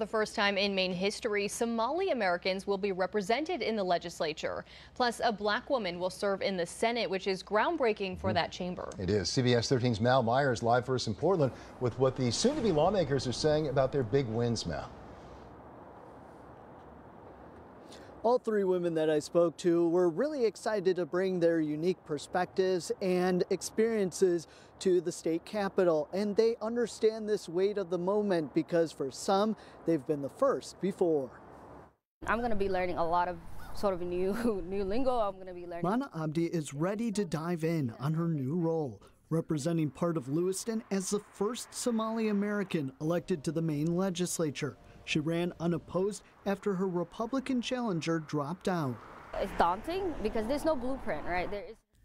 The first time in Maine history, Somali-Americans will be represented in the legislature. Plus, a black woman will serve in the Senate, which is groundbreaking for that chamber. It is. CBS 13's Mal Myers live for us in Portland with what the soon-to-be lawmakers are saying about their big wins, Mal. All three women that I spoke to were really excited to bring their unique perspectives and experiences to the state capitol. And they understand this weight of the moment because for some, they've been the first before. I'm going to be learning a lot of sort of new lingo. I'm going to be learning. Mana Abdi is ready to dive in on her new role, representing part of Lewiston as the first Somali American elected to the Maine Legislature. She ran unopposed after her Republican challenger dropped out. It's daunting because there's no blueprint, right?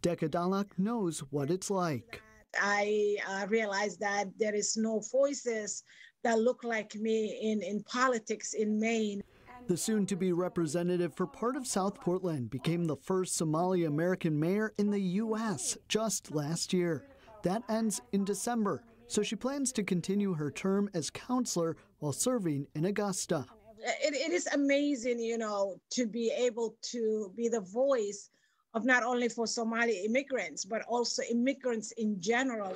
Decca Dalak knows what it's like. I realized that there is no voices that look like me in politics in Maine. The soon-to-be representative for part of South Portland became the first Somali-American mayor in the U.S. just last year. That ends in December, so she plans to continue her term as counselor while serving in Augusta. It is amazing, you know, to be able to be the voice of not only for Somali immigrants, but also immigrants in general.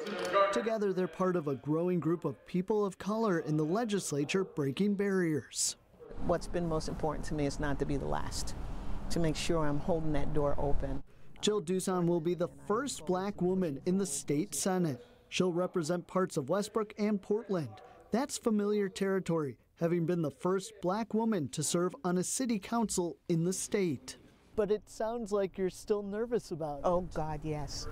Together, they're part of a growing group of people of color in the legislature breaking barriers. What's been most important to me is not to be the last, to make sure I'm holding that door open. Jill Duson will be the first black woman in the state Senate. She'll represent parts of Westbrook and Portland. That's familiar territory, having been the first black woman to serve on a city council in the state. But it sounds like you're still nervous about it. Oh, God, yes.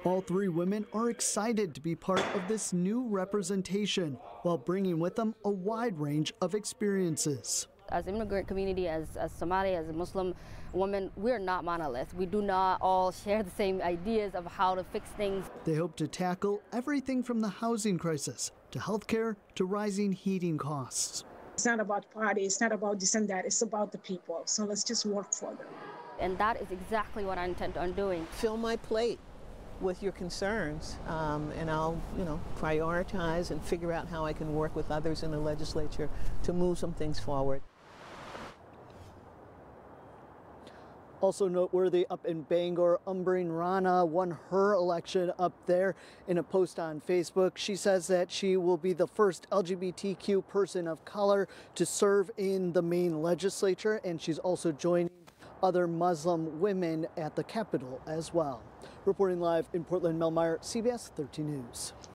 All three women are excited to be part of this new representation while bringing with them a wide range of experiences. As an immigrant community, as Somali, as a Muslim woman, we're not monolith. We do not all share the same ideas of how to fix things. They hope to tackle everything from the housing crisis to healthcare to rising heating costs. It's not about party, it's not about this and that, it's about the people. So let's just work for them. And that is exactly what I intend on doing. Fill my plate with your concerns, and I'll, prioritize and figure out how I can work with others in the legislature to move some things forward. Also noteworthy up in Bangor, Umbreen Rana won her election up there. In a post on Facebook, she says that she will be the first LGBTQ person of color to serve in the Maine legislature, and she's also joining other Muslim women at the Capitol as well. Reporting live in Portland, Mel Meyer, CBS 13 News.